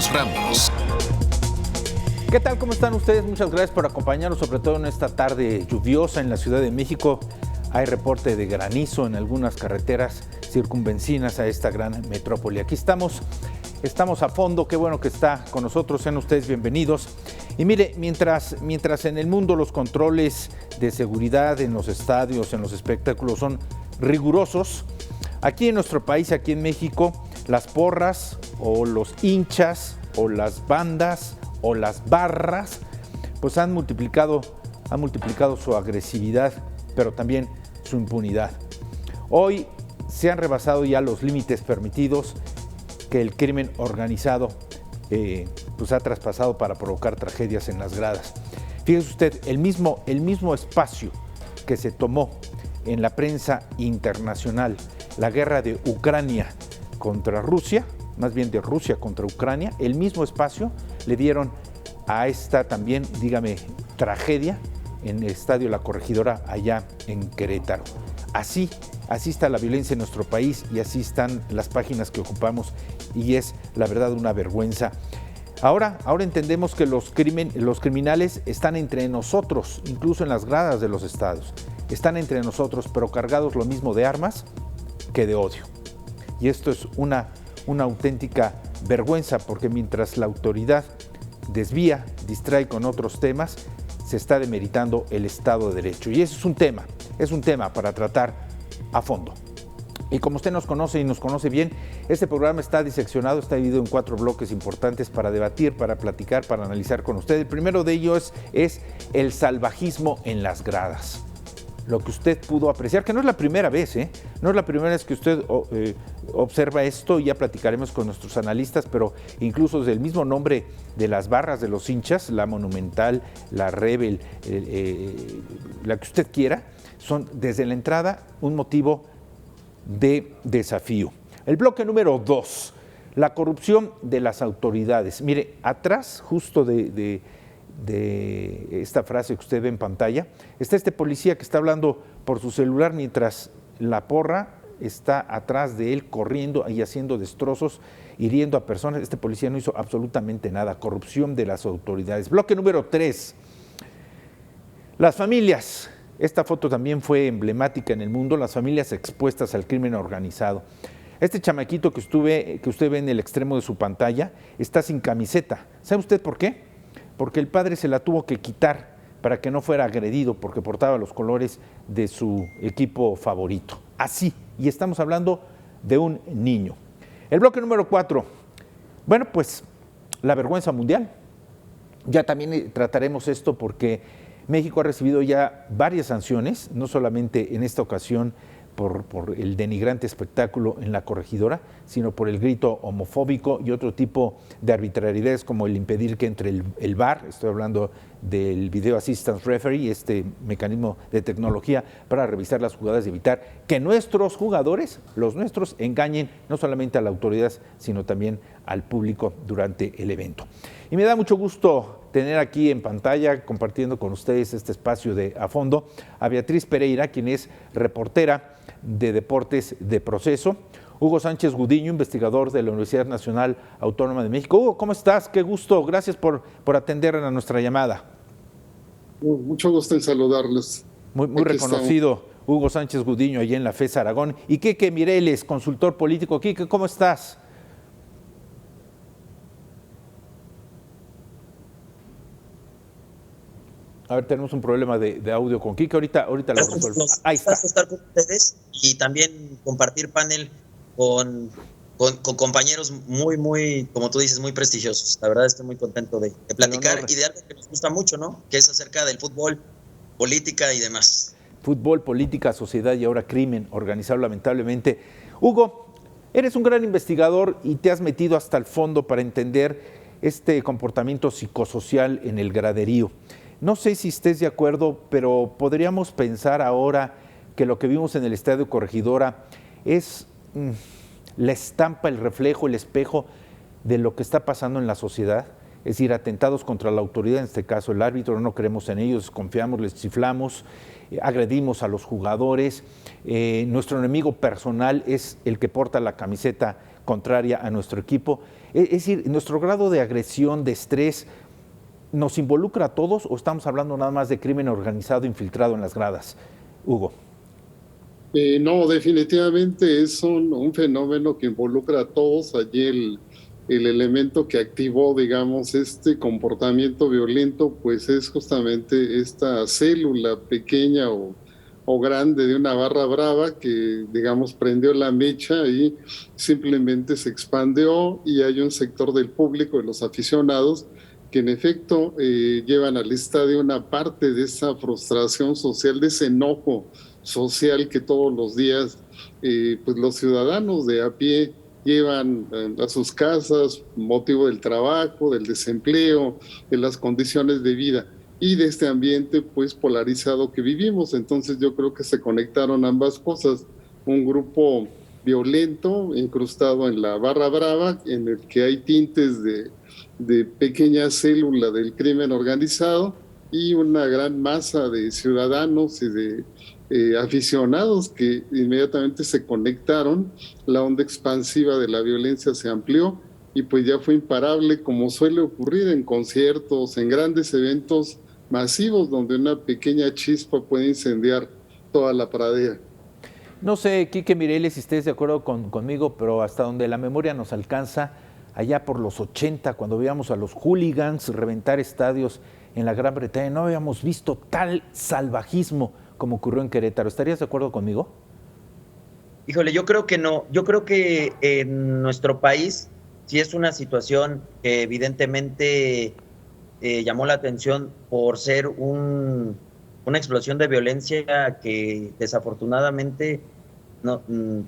Carlos Ramos. ¿Qué tal? ¿Cómo están ustedes? Muchas gracias por acompañarnos, sobre todo en esta tarde lluviosa en la Ciudad de México. Hay reporte de granizo en algunas carreteras circunvencinas a esta gran metrópoli. Aquí estamos a fondo, qué bueno que está con nosotros, sean ustedes bienvenidos. Y mire, mientras en el mundo los controles de seguridad en los estadios, en los espectáculos son rigurosos, aquí en nuestro país, aquí en México, las porras o los hinchas o las bandas o las barras, pues han multiplicado su agresividad, pero también su impunidad. Hoy se han rebasado ya los límites permitidos que el crimen organizado pues ha traspasado para provocar tragedias en las gradas. Fíjese usted, el mismo espacio que se tomó en la prensa internacional, la guerra de Ucrania contra Rusia, más bien de Rusia contra Ucrania, el mismo espacio le dieron a esta también, dígame, tragedia en el Estadio La Corregidora allá en Querétaro. Así está la violencia en nuestro país y así están las páginas que ocupamos y es la verdad una vergüenza. Ahora entendemos que los criminales están entre nosotros, incluso en las gradas de los estados. Están entre nosotros, pero cargados lo mismo de armas que de odio. Y esto es una auténtica vergüenza, porque mientras la autoridad desvía, distrae con otros temas, se está demeritando el Estado de Derecho. Y ese es un tema para tratar a fondo. Y como usted nos conoce y nos conoce bien, este programa está diseccionado, está dividido en 4 bloques importantes para debatir, para platicar, para analizar con usted. El primero de ellos es el salvajismo en las gradas. Lo que usted pudo apreciar, que no es la primera vez, no es la primera vez que usted observa esto, y ya platicaremos con nuestros analistas, pero incluso desde el mismo nombre de las barras de los hinchas, la Monumental, la Rebel, la que usted quiera, son desde la entrada un motivo de desafío. El bloque número 2, la corrupción de las autoridades. Mire, atrás justo de esta frase que usted ve en pantalla, está este policía que está hablando por su celular mientras la porra está atrás de él corriendo y haciendo destrozos, hiriendo a personas. Este policía no hizo absolutamente nada. Corrupción de las autoridades. Bloque número 3, las familias. Esta foto también fue emblemática en el mundo, las familias expuestas al crimen organizado. Este chamaquito que usted ve en el extremo de su pantalla está sin camiseta. ¿Sabe usted por qué? Porque el padre se la tuvo que quitar para que no fuera agredido, porque portaba los colores de su equipo favorito. Así, y estamos hablando de un niño. El bloque número 4, bueno, pues la vergüenza mundial. Ya también trataremos esto porque México ha recibido ya varias sanciones, no solamente en esta ocasión por el denigrante espectáculo en La Corregidora, sino por el grito homofóbico y otro tipo de arbitrariedades, como el impedir que entre el VAR, estoy hablando del Video Assistance Referee, este mecanismo de tecnología para revisar las jugadas y evitar que nuestros jugadores, los nuestros, engañen no solamente a la autoridad, sino también al público durante el evento. Y me da mucho gusto tener aquí en pantalla, compartiendo con ustedes este espacio de A Fondo, a Beatriz Pereira, quien es reportera de Deportes de Proceso, Hugo Sánchez Gudiño, investigador de la Universidad Nacional Autónoma de México. Hugo, ¿cómo estás? Qué gusto, gracias por atender a nuestra llamada. Mucho gusto en saludarles. Muy reconocido estamos. Hugo Sánchez Gudiño, allá en la FES Aragón. Y Quique Mireles, consultor político. Quique, ¿cómo estás? A ver, tenemos un problema de audio con Quique, ahorita lo resuelvo. Ahí está. Estar con ustedes y también compartir panel con compañeros muy, como tú dices, muy prestigiosos. La verdad estoy muy contento de platicar y de algo que nos gusta mucho, ¿no? Que es acerca del fútbol, política y demás. Fútbol, política, sociedad y ahora crimen organizado, lamentablemente. Hugo, eres un gran investigador y te has metido hasta el fondo para entender este comportamiento psicosocial en el graderío. No sé si estés de acuerdo, pero podríamos pensar ahora que lo que vimos en el Estadio Corregidora es la estampa, el reflejo, el espejo de lo que está pasando en la sociedad. Es decir, atentados contra la autoridad, en este caso el árbitro, no creemos en ellos, desconfiamos, les chiflamos, agredimos a los jugadores. Nuestro enemigo personal es el que porta la camiseta contraria a nuestro equipo. Es decir, nuestro grado de agresión, de estrés, ¿nos involucra a todos o estamos hablando nada más de crimen organizado infiltrado en las gradas? Hugo. No, definitivamente es un fenómeno que involucra a todos. Allí el elemento que activó, digamos, este comportamiento violento, pues es justamente esta célula pequeña o grande de una barra brava que, digamos, prendió la mecha y simplemente se expandió, y hay un sector del público, de los aficionados, que en efecto llevan al estadio una parte de esa frustración social, de ese enojo social que todos los días pues los ciudadanos de a pie llevan a sus casas, motivo del trabajo, del desempleo, de las condiciones de vida y de este ambiente pues polarizado que vivimos. Entonces yo creo que se conectaron ambas cosas, un grupo violento incrustado en la barra brava, en el que hay tintes de pequeña célula del crimen organizado, y una gran masa de ciudadanos y de aficionados que inmediatamente se conectaron. La onda expansiva de la violencia se amplió y pues ya fue imparable, como suele ocurrir en conciertos, en grandes eventos masivos, donde una pequeña chispa puede incendiar toda la pradera. No sé, Quique Mireles, si estés de acuerdo conmigo, pero hasta donde la memoria nos alcanza, allá por los 80, cuando veíamos a los hooligans reventar estadios en la Gran Bretaña, no habíamos visto tal salvajismo como ocurrió en Querétaro. ¿Estarías de acuerdo conmigo? Híjole, yo creo que no. Yo creo que en nuestro país sí es una situación que evidentemente llamó la atención por ser una explosión de violencia que desafortunadamente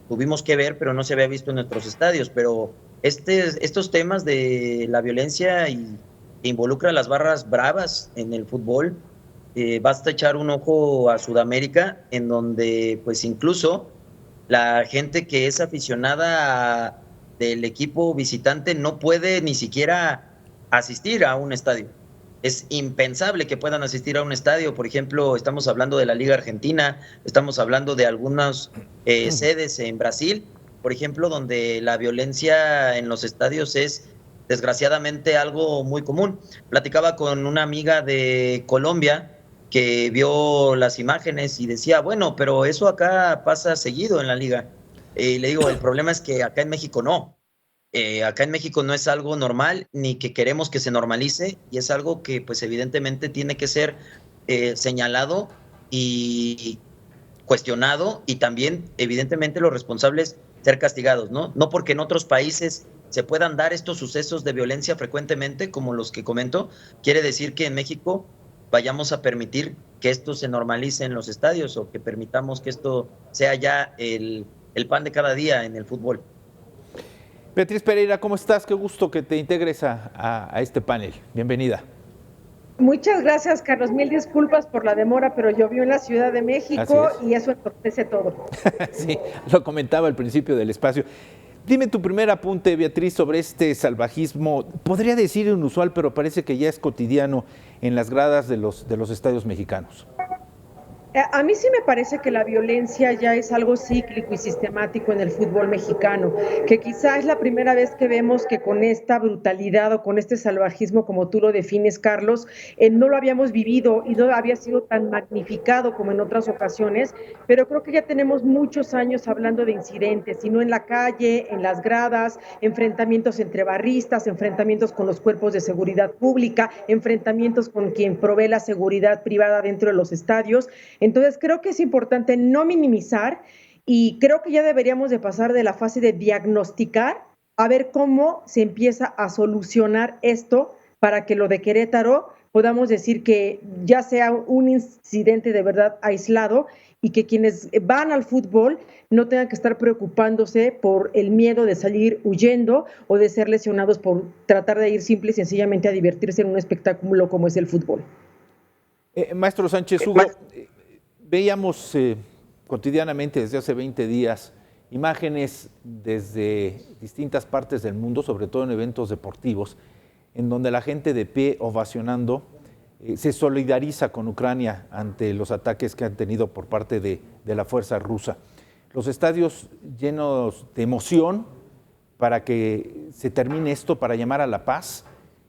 tuvimos que ver, pero no se había visto en nuestros estadios. Pero estos temas de la violencia que involucra a las barras bravas en el fútbol, basta echar un ojo a Sudamérica, en donde pues incluso la gente que es aficionada del equipo visitante no puede ni siquiera asistir a un estadio. Es impensable que puedan asistir a un estadio. Por ejemplo, estamos hablando de la Liga Argentina, estamos hablando de algunas sedes en Brasil, por ejemplo, donde la violencia en los estadios es desgraciadamente algo muy común. Platicaba con una amiga de Colombia que vio las imágenes y decía, bueno, pero eso acá pasa seguido en la liga. Y le digo, el problema es que acá en México no. Acá en México no es algo normal, ni que queremos que se normalice, y es algo que pues evidentemente tiene que ser señalado y cuestionado, y también evidentemente los responsables ser castigados, ¿no? No porque en otros países se puedan dar estos sucesos de violencia frecuentemente, como los que comento, quiere decir que en México vayamos a permitir que esto se normalice en los estadios, o que permitamos que esto sea ya el pan de cada día en el fútbol. Beatriz Pereira, ¿cómo estás? Qué gusto que te integres a este panel. Bienvenida. Muchas gracias, Carlos. Mil disculpas por la demora, pero llovió en la Ciudad de México y eso entorpece todo. Sí, lo comentaba al principio del espacio. Dime tu primer apunte, Beatriz, sobre este salvajismo, podría decir inusual, pero parece que ya es cotidiano en las gradas de los estadios mexicanos. A mí sí me parece que la violencia ya es algo cíclico y sistemático en el fútbol mexicano, que quizá es la primera vez que vemos que con esta brutalidad o con este salvajismo, como tú lo defines, Carlos, no lo habíamos vivido y no había sido tan magnificado como en otras ocasiones, pero creo que ya tenemos muchos años hablando de incidentes, y no en la calle, en las gradas, enfrentamientos entre barristas, enfrentamientos con los cuerpos de seguridad pública, enfrentamientos con quien provee la seguridad privada dentro de los estadios. Entonces creo que es importante no minimizar, y creo que ya deberíamos de pasar de la fase de diagnosticar a ver cómo se empieza a solucionar esto, para que lo de Querétaro podamos decir que ya sea un incidente de verdad aislado, y que quienes van al fútbol no tengan que estar preocupándose por el miedo de salir huyendo o de ser lesionados por tratar de ir simple y sencillamente a divertirse en un espectáculo como es el fútbol. Maestro Sánchez Hugo, veíamos cotidianamente desde hace 20 días imágenes desde distintas partes del mundo, sobre todo en eventos deportivos, en donde la gente de pie ovacionando se solidariza con Ucrania ante los ataques que han tenido por parte de la fuerza rusa. Los estadios llenos de emoción, para que se termine esto, para llamar a la paz.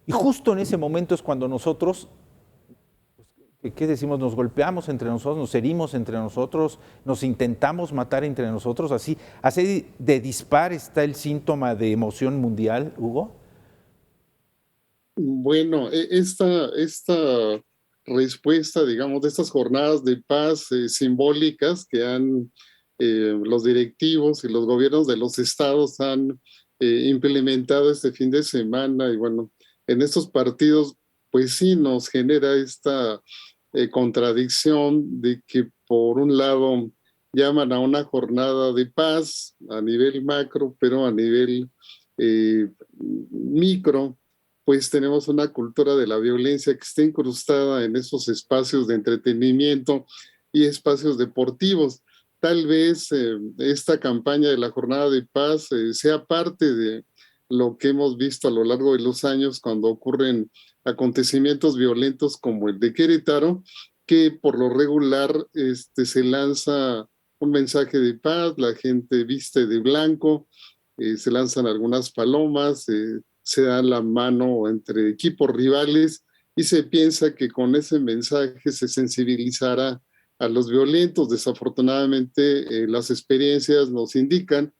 Y justo en ese momento es cuando nosotros, ¿qué decimos? Nos golpeamos entre nosotros, nos herimos entre nosotros, nos intentamos matar entre nosotros. Así de dispar está el síntoma de emoción mundial, Hugo. Bueno, esta respuesta, digamos, de estas jornadas de paz simbólicas que han los directivos y los gobiernos de los estados han implementado este fin de semana, y bueno, en estos partidos, pues sí nos genera esta contradicción de que por un lado llaman a una jornada de paz a nivel macro, pero a nivel micro, pues tenemos una cultura de la violencia que está incrustada en esos espacios de entretenimiento y espacios deportivos. Tal vez esta campaña de la Jornada de Paz sea parte de lo que hemos visto a lo largo de los años cuando ocurren acontecimientos violentos como el de Querétaro, que por lo regular se lanza un mensaje de paz, la gente viste de blanco, se lanzan algunas palomas, se da la mano entre equipos rivales y se piensa que con ese mensaje se sensibilizará a los violentos. Desafortunadamente, las experiencias nos indican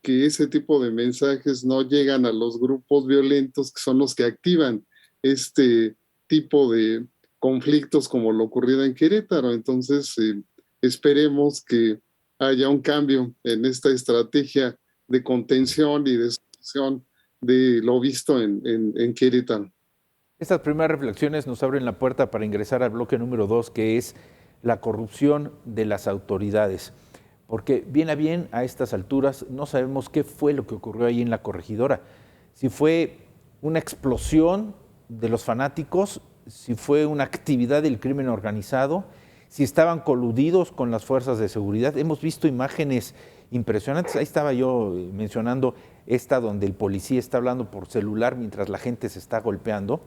que ese tipo de mensajes no llegan a los grupos violentos, que son los que activan este tipo de conflictos como lo ocurrido en Querétaro. Entonces, esperemos que haya un cambio en esta estrategia de contención y de solución de lo visto en Querétaro. Estas primeras reflexiones nos abren la puerta para ingresar al bloque número 2, que es la corrupción de las autoridades. Porque bien a bien, a estas alturas, no sabemos qué fue lo que ocurrió ahí en la corregidora. Si fue una explosión de los fanáticos, si fue una actividad del crimen organizado, si estaban coludidos con las fuerzas de seguridad. Hemos visto imágenes impresionantes. Ahí estaba yo mencionando esta donde el policía está hablando por celular mientras la gente se está golpeando.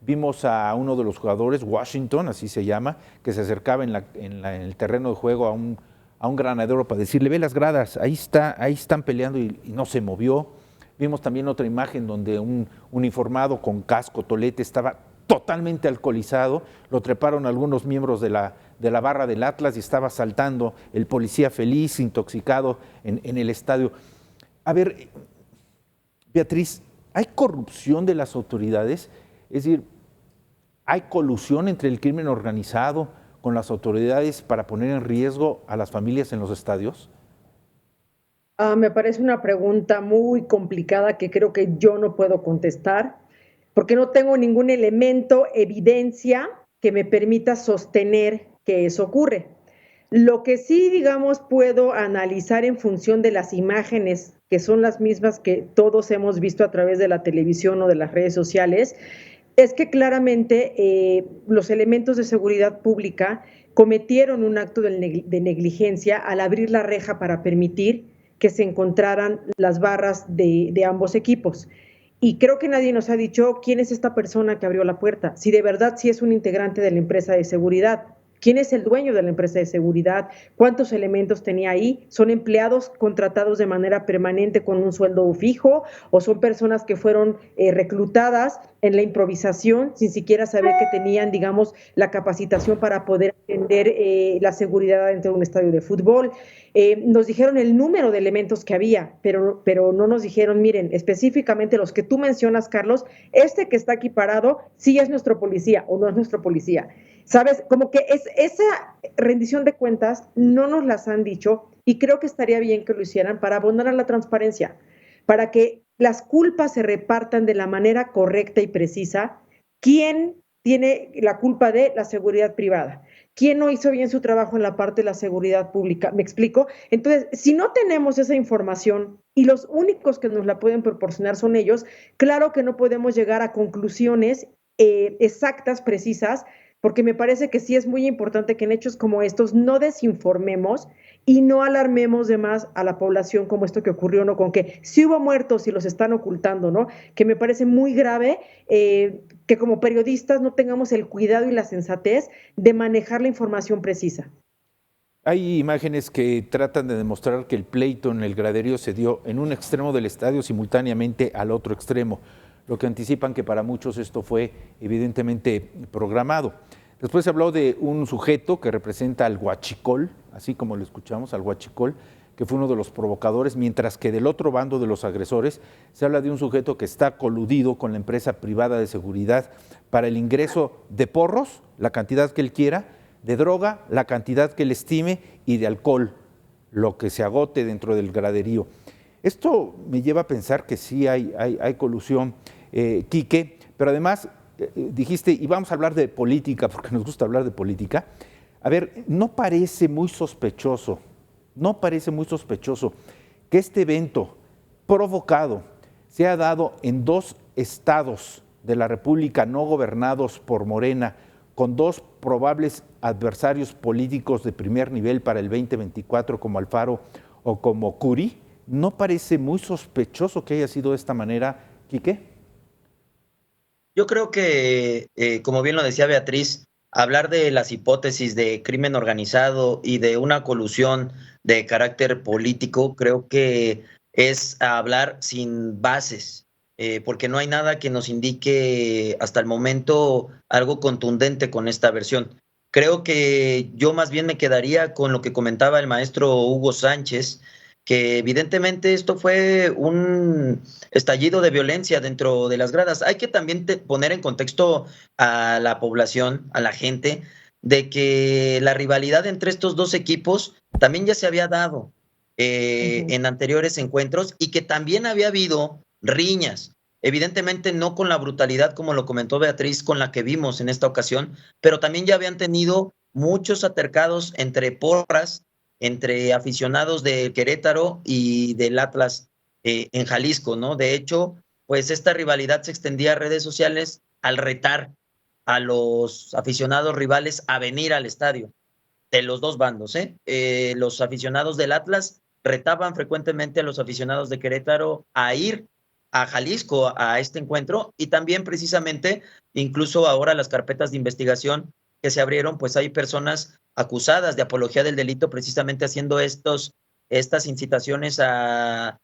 Vimos a uno de los jugadores, Washington, así se llama, que se acercaba en el terreno de juego a un granadero para decirle, ve las gradas, ahí están peleando y no se movió. Vimos también otra imagen donde un uniformado con casco, tolete, estaba totalmente alcoholizado, lo treparon algunos miembros de la barra del Atlas y estaba saltando el policía feliz, intoxicado en el estadio. A ver, Beatriz, ¿hay corrupción de las autoridades? Es decir, ¿hay colusión entre el crimen organizado con las autoridades para poner en riesgo a las familias en los estadios? Me parece una pregunta muy complicada que creo que yo no puedo contestar, porque no tengo ningún elemento, evidencia que me permita sostener que eso ocurre. Lo que sí, digamos, puedo analizar en función de las imágenes, que son las mismas que todos hemos visto a través de la televisión o de las redes sociales, es que claramente los elementos de seguridad pública cometieron un acto de negligencia al abrir la reja para permitir que se encontraran las barras de ambos equipos. Y creo que nadie nos ha dicho quién es esta persona que abrió la puerta, si de verdad sí es un integrante de la empresa de seguridad. ¿Quién es el dueño de la empresa de seguridad? ¿Cuántos elementos tenía ahí? ¿Son empleados contratados de manera permanente con un sueldo fijo? ¿O son personas que fueron reclutadas en la improvisación sin siquiera saber que tenían, digamos, la capacitación para poder atender la seguridad dentro de un estadio de fútbol? Nos dijeron el número de elementos que había, pero no nos dijeron, miren, específicamente los que tú mencionas, Carlos, este que está aquí parado, sí es nuestro policía o no es nuestro policía. ¿Sabes? Como que esa rendición de cuentas no nos las han dicho y creo que estaría bien que lo hicieran para abonar a la transparencia, para que las culpas se repartan de la manera correcta y precisa. ¿Quién tiene la culpa de la seguridad privada? ¿Quién no hizo bien su trabajo en la parte de la seguridad pública? ¿Me explico? Entonces, si no tenemos esa información y los únicos que nos la pueden proporcionar son ellos, claro que no podemos llegar a conclusiones exactas, precisas, porque me parece que sí es muy importante que en hechos como estos no desinformemos y no alarmemos de más a la población como esto que ocurrió, ¿no? Con que sí hubo muertos y los están ocultando, ¿no? Que me parece muy grave que como periodistas no tengamos el cuidado y la sensatez de manejar la información precisa. Hay imágenes que tratan de demostrar que el pleito en el graderío se dio en un extremo del estadio simultáneamente al otro extremo, lo que anticipan que para muchos esto fue evidentemente programado. Después se habló de un sujeto que representa al huachicol, así como lo escuchamos, al huachicol, que fue uno de los provocadores, mientras que del otro bando de los agresores se habla de un sujeto que está coludido con la empresa privada de seguridad para el ingreso de porros, la cantidad que él quiera, de droga, la cantidad que él estime, y de alcohol, lo que se agote dentro del graderío. Esto me lleva a pensar que sí hay colusión, Quique, pero además dijiste, y vamos a hablar de política, porque nos gusta hablar de política. A ver, no parece muy sospechoso que este evento provocado se ha dado en 2 estados de la República no gobernados por Morena, con 2 probables adversarios políticos de primer nivel para el 2024 como Alfaro o como Curi. ¿No parece muy sospechoso que haya sido de esta manera, Quique? Yo creo que, como bien lo decía Beatriz, hablar de las hipótesis de crimen organizado y de una colusión de carácter político, creo que es hablar sin bases, porque no hay nada que nos indique hasta el momento algo contundente con esta versión. Creo que yo más bien me quedaría con lo que comentaba el maestro Hugo Sánchez, que evidentemente esto fue un estallido de violencia dentro de las gradas. Hay que también poner en contexto a la población, a la gente, de que la rivalidad entre estos 2 equipos también ya se había dado en anteriores encuentros, y que también había habido riñas. Evidentemente no con la brutalidad, como lo comentó Beatriz, con la que vimos en esta ocasión, pero también ya habían tenido muchos altercados entre porras, entre aficionados de Querétaro y del Atlas en Jalisco, ¿no? De hecho, pues esta rivalidad se extendía a redes sociales al retar a los aficionados rivales a venir al estadio, de los 2 bandos, los aficionados del Atlas retaban frecuentemente a los aficionados de Querétaro a ir a Jalisco a este encuentro, y también precisamente, incluso ahora las carpetas de investigación que se abrieron, pues hay personas acusadas de apología del delito precisamente haciendo estas incitaciones a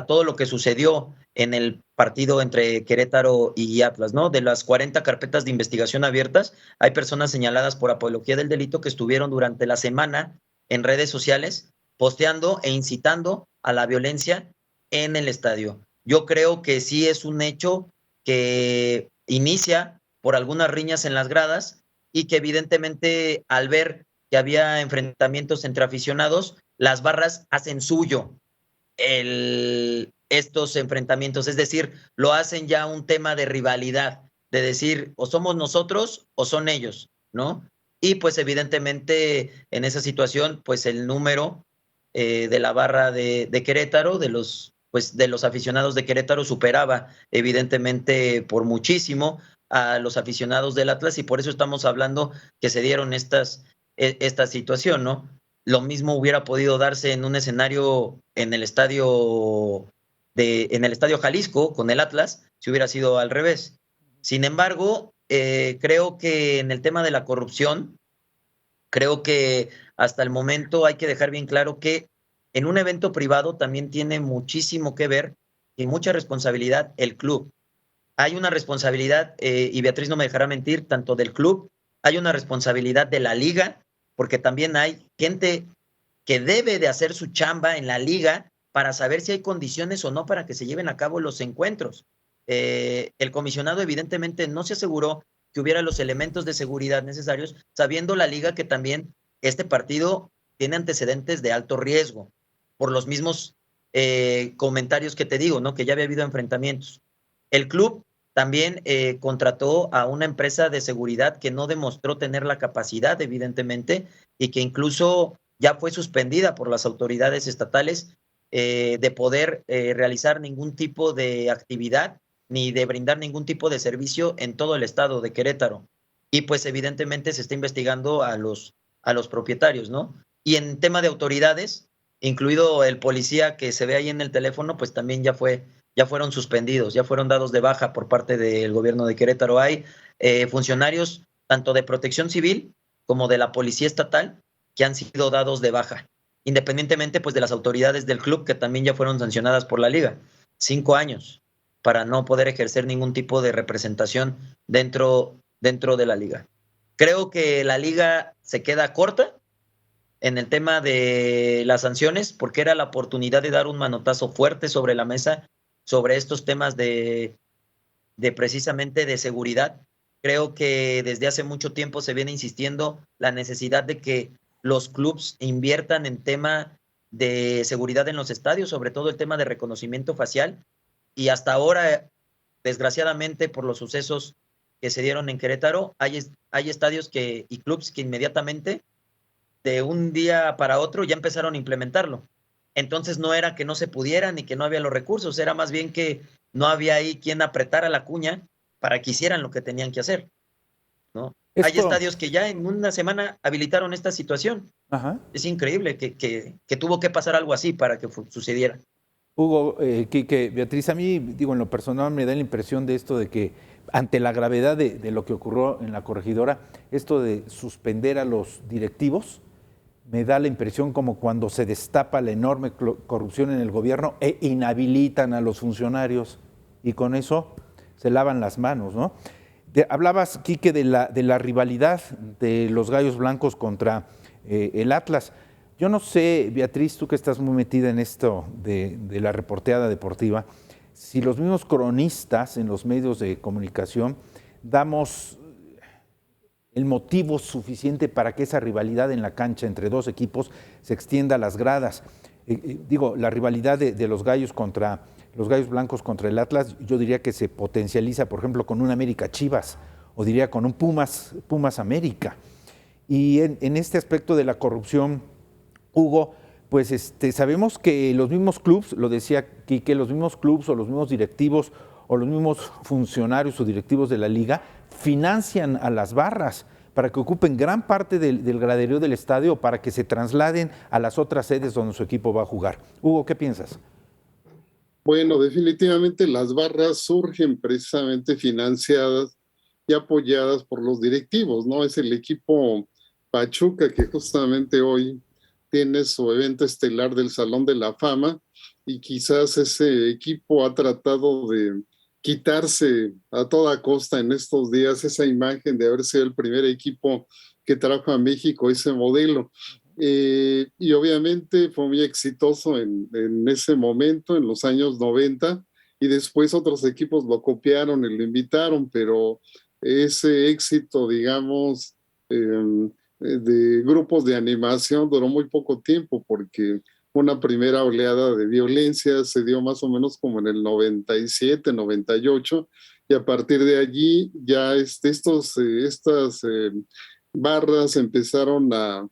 todo lo que sucedió en el partido entre Querétaro y Atlas, ¿no? De las 40 carpetas de investigación abiertas, hay personas señaladas por apología del delito que estuvieron durante la semana en redes sociales posteando e incitando a la violencia en el estadio. Yo creo que sí es un hecho que inicia por algunas riñas en las gradas, y que evidentemente al ver que había enfrentamientos entre aficionados, las barras hacen suyo estos enfrentamientos, es decir, lo hacen ya un tema de rivalidad, de decir, o somos nosotros o son ellos, ¿no? Y pues evidentemente en esa situación, pues el número de la barra de Querétaro, de los aficionados de Querétaro, superaba evidentemente por muchísimo a los aficionados del Atlas, y por eso estamos hablando que se dieron esta situación, ¿no? Lo mismo hubiera podido darse en un escenario en el estadio Jalisco con el Atlas, si hubiera sido al revés. Sin embargo, creo que en el tema de la corrupción, creo que hasta el momento hay que dejar bien claro que en un evento privado también tiene muchísimo que ver y mucha responsabilidad el club. Hay una responsabilidad, y Beatriz no me dejará mentir, tanto del club, hay una responsabilidad de la liga, porque también hay gente que debe de hacer su chamba en la liga para saber si hay condiciones o no para que se lleven a cabo los encuentros. El comisionado evidentemente no se aseguró que hubiera los elementos de seguridad necesarios, sabiendo la liga que también este partido tiene antecedentes de alto riesgo, por los mismos comentarios que te digo, ¿no? Que ya había habido enfrentamientos. El club también contrató a una empresa de seguridad que no demostró tener la capacidad, evidentemente, y que incluso ya fue suspendida por las autoridades estatales de poder realizar ningún tipo de actividad ni de brindar ningún tipo de servicio en todo el estado de Querétaro. Y pues evidentemente se está investigando a los propietarios, ¿no? Y en tema de autoridades, incluido el policía que se ve ahí en el teléfono, pues también ya fueron suspendidos, ya fueron dados de baja por parte del gobierno de Querétaro. Hay funcionarios tanto de Protección Civil como de la Policía Estatal que han sido dados de baja, independientemente pues de las autoridades del club que también ya fueron sancionadas por la liga, 5 años para no poder ejercer ningún tipo de representación dentro de la liga. Creo que la liga se queda corta en el tema de las sanciones, porque era la oportunidad de dar un manotazo fuerte sobre la mesa sobre estos temas de precisamente de seguridad. Creo que desde hace mucho tiempo se viene insistiendo la necesidad de que los clubs inviertan en tema de seguridad en los estadios, sobre todo el tema de reconocimiento facial, y hasta ahora, desgraciadamente, por los sucesos que se dieron en Querétaro, hay estadios y clubs que inmediatamente, de un día para otro, ya empezaron a implementarlo. Entonces no era que no se pudiera ni que no había los recursos, era más bien que no había ahí quien apretara la cuña para que hicieran lo que tenían que hacer, ¿no? Hay estadios que ya en una semana habilitaron esta situación. Ajá. Es increíble que tuvo que pasar algo así para que sucediera. Hugo, Quique, Beatriz, a mí, digo, en lo personal me da la impresión de esto de que ante la gravedad de lo que ocurrió en la corregidora, esto de suspender a los directivos, me da la impresión como cuando se destapa la enorme corrupción en el gobierno e inhabilitan a los funcionarios y con eso se lavan las manos, ¿no? Hablabas, Quique, de la rivalidad de los Gallos Blancos contra el Atlas. Yo no sé, Beatriz, tú que estás muy metida en esto de la reporteada deportiva, si los mismos cronistas en los medios de comunicación damos el motivo suficiente para que esa rivalidad en la cancha entre dos equipos se extienda a las gradas. Digo, la rivalidad de los Gallos Blancos contra el Atlas, yo diría que se potencializa, por ejemplo, con un América Chivas, o diría con un Pumas América. Y en este aspecto de la corrupción, Hugo, pues sabemos que los mismos clubs, lo decía Quique, los mismos clubs o los mismos directivos o los mismos funcionarios o directivos de la liga financian a las barras para que ocupen gran parte del graderío del estadio, para que se trasladen a las otras sedes donde su equipo va a jugar. Hugo, ¿qué piensas? Bueno, definitivamente las barras surgen precisamente financiadas y apoyadas por los directivos, ¿no? Es el equipo Pachuca que justamente hoy tiene su evento estelar del Salón de la Fama y quizás ese equipo ha tratado de quitarse a toda costa en estos días esa imagen de haber sido el primer equipo que trajo a México ese modelo. Y obviamente fue muy exitoso en ese momento, en los años 90, y después otros equipos lo copiaron y lo invitaron, pero ese éxito, digamos, de grupos de animación duró muy poco tiempo, porque una primera oleada de violencia se dio más o menos como en el 97, 98, y a partir de allí ya estas barras empezaron a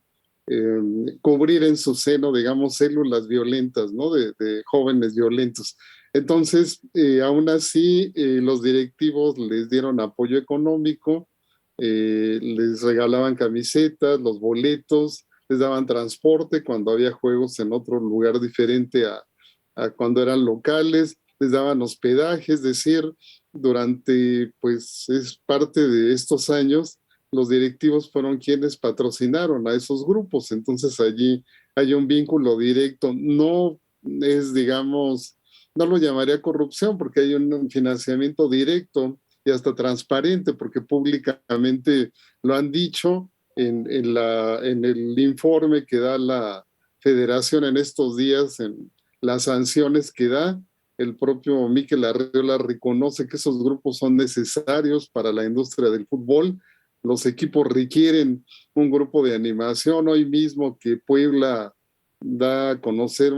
cubrir en su seno, digamos, células violentas, ¿no? De jóvenes violentos. Entonces, aún así, los directivos les dieron apoyo económico, les regalaban camisetas, los boletos, les daban transporte cuando había juegos en otro lugar diferente a cuando eran locales, les daban hospedaje, es decir, durante, pues, es parte de estos años, los directivos fueron quienes patrocinaron a esos grupos, entonces allí hay un vínculo directo, no es, digamos, no lo llamaría corrupción porque hay un financiamiento directo y hasta transparente, porque públicamente lo han dicho en el informe que da la federación en estos días, en las sanciones que da. El propio Mikel Arriola reconoce que esos grupos son necesarios para la industria del fútbol. Los equipos requieren un grupo de animación. Hoy mismo que Puebla da a conocer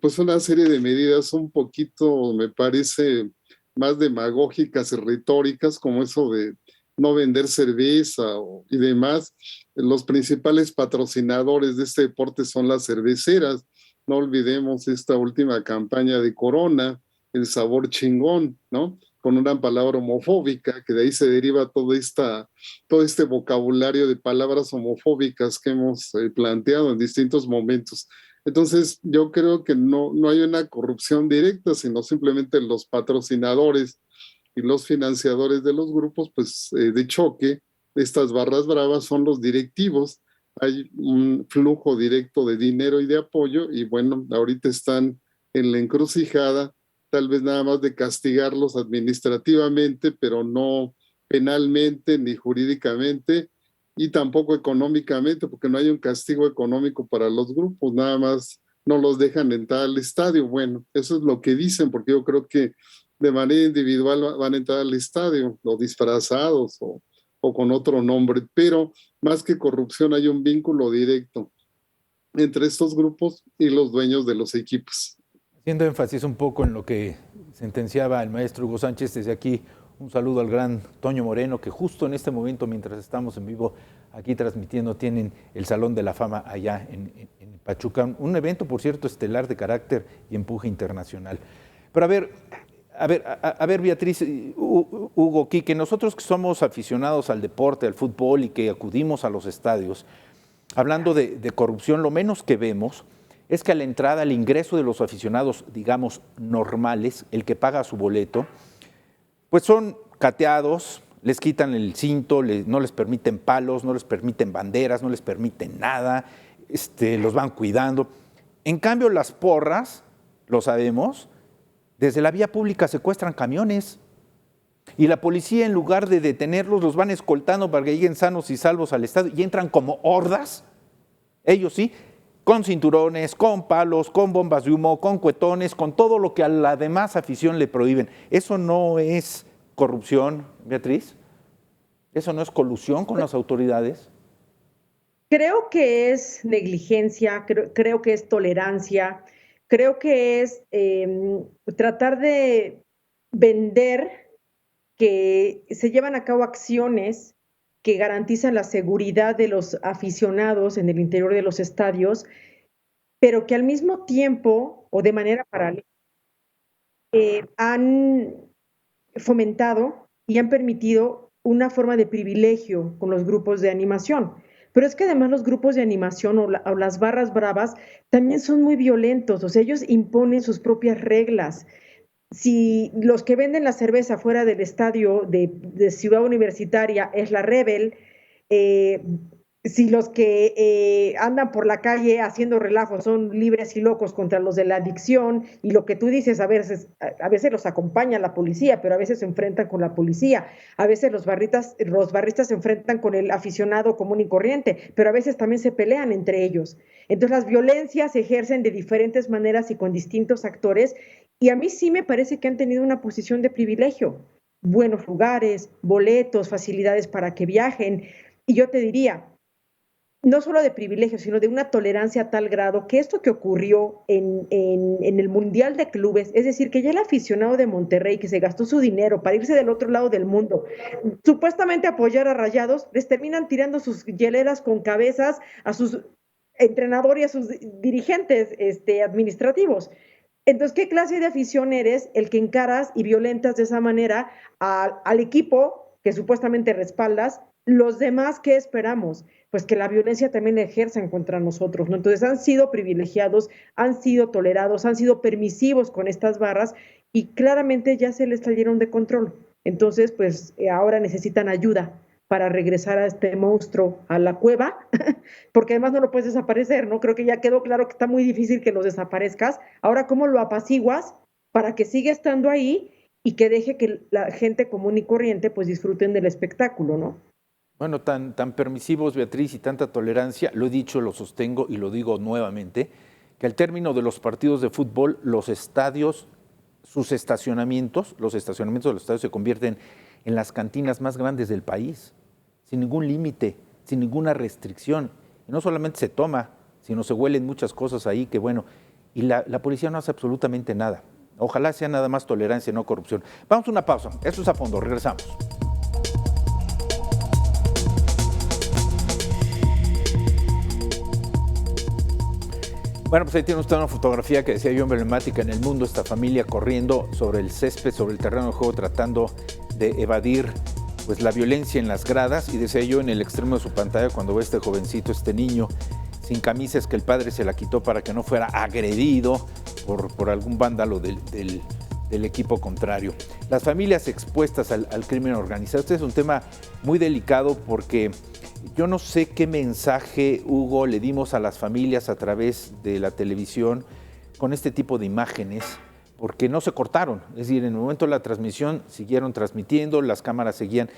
pues una serie de medidas un poquito, me parece, más demagógicas y retóricas, como eso de no vender cerveza y demás. Los principales patrocinadores de este deporte son las cerveceras. No olvidemos esta última campaña de Corona, el sabor chingón, ¿no? Con una palabra homofóbica, que de ahí se deriva todo este vocabulario de palabras homofóbicas que hemos planteado en distintos momentos. Entonces, yo creo que no hay una corrupción directa, sino simplemente los patrocinadores y los financiadores de los grupos, pues de choque, estas barras bravas son los directivos hay un flujo directo de dinero y de apoyo, y bueno, ahorita están en la encrucijada, tal vez nada más de castigarlos administrativamente, pero no penalmente ni jurídicamente, y tampoco económicamente, porque no hay un castigo económico para los grupos, nada más no los dejan entrar al estadio. Bueno, eso es lo que dicen, porque yo creo que de manera individual van a entrar al estadio, o disfrazados o con otro nombre, pero más que corrupción hay un vínculo directo entre estos grupos y los dueños de los equipos. Haciendo énfasis un poco en lo que sentenciaba el maestro Hugo Sánchez, desde aquí un saludo al gran Toño Moreno, que justo en este momento, mientras estamos en vivo aquí transmitiendo, tienen el Salón de la Fama allá en Pachuca, un evento, por cierto, estelar de carácter y empuje internacional. Pero a ver, Beatriz, Hugo, Quique, nosotros que somos aficionados al deporte, al fútbol y que acudimos a los estadios, hablando de corrupción, lo menos que vemos es que a la entrada, al ingreso de los aficionados, digamos, normales, el que paga su boleto, pues son cateados, les quitan el cinto, no les permiten palos, no les permiten banderas, no les permiten nada, los van cuidando. En cambio, las porras, lo sabemos, desde la vía pública secuestran camiones y la policía, en lugar de detenerlos, los van escoltando para que lleguen sanos y salvos al estadio y entran como hordas, ellos sí, con cinturones, con palos, con bombas de humo, con cuetones, con todo lo que a la demás afición le prohíben. ¿Eso no es corrupción, Beatriz? ¿Eso no es colusión con las autoridades? Creo que es negligencia, creo que es tolerancia, creo que es tratar de vender que se llevan a cabo acciones que garantizan la seguridad de los aficionados en el interior de los estadios, pero que al mismo tiempo o de manera paralela han fomentado y han permitido una forma de privilegio con los grupos de animación. Pero es que además los grupos de animación o las barras bravas también son muy violentos, o sea, ellos imponen sus propias reglas. Si los que venden la cerveza fuera del estadio de Ciudad Universitaria es la Rebel, si los que andan por la calle haciendo relajos son libres y locos contra los de la adicción, y lo que tú dices, a veces los acompaña la policía, pero a veces se enfrentan con la policía, a veces los barristas se enfrentan con el aficionado común y corriente, pero a veces también se pelean entre ellos. Entonces las violencias se ejercen de diferentes maneras y con distintos actores, y a mí sí me parece que han tenido una posición de privilegio, buenos lugares, boletos, facilidades para que viajen, y yo te diría, no solo de privilegio, sino de una tolerancia a tal grado que esto que ocurrió en el Mundial de Clubes, es decir, que ya el aficionado de Monterrey que se gastó su dinero para irse del otro lado del mundo, supuestamente apoyar a Rayados, les terminan tirando sus hieleras con cabezas a sus entrenadores y a sus dirigentes administrativos. Entonces, ¿qué clase de afición eres el que encaras y violentas de esa manera al equipo que supuestamente respaldas? Los demás, ¿qué esperamos? Pues que la violencia también la ejerzan contra nosotros, ¿no? Entonces han sido privilegiados, han sido tolerados, han sido permisivos con estas barras y claramente ya se les salieron de control. Entonces, pues ahora necesitan ayuda para regresar a este monstruo a la cueva, porque además no lo puedes desaparecer, ¿no? Creo que ya quedó claro que está muy difícil que los desaparezcas. Ahora, ¿cómo lo apaciguas para que siga estando ahí y que deje que la gente común y corriente pues disfruten del espectáculo, ¿no? Bueno, tan permisivos, Beatriz, y tanta tolerancia, lo he dicho, lo sostengo y lo digo nuevamente, que al término de los partidos de fútbol, los estadios, sus estacionamientos, los estacionamientos de los estadios se convierten en las cantinas más grandes del país, sin ningún límite, sin ninguna restricción. Y no solamente se toma, sino se huelen muchas cosas ahí que, bueno, y la policía no hace absolutamente nada. Ojalá sea nada más tolerancia, no corrupción. Vamos a una pausa. Esto es A Fondo. Regresamos. Bueno, pues ahí tiene usted una fotografía que decía yo emblemática en el mundo, esta familia corriendo sobre el césped, sobre el terreno de juego, tratando de evadir pues la violencia en las gradas, y decía yo en el extremo de su pantalla cuando ve este jovencito, este niño sin camisas que el padre se la quitó para que no fuera agredido por algún vándalo del equipo contrario. Las familias expuestas al crimen organizado, este es un tema muy delicado porque Yo no sé qué mensaje, Hugo, le dimos a las familias a través de la televisión con este tipo de imágenes, porque no se cortaron. Es decir, en el momento de la transmisión siguieron transmitiendo, las cámaras seguían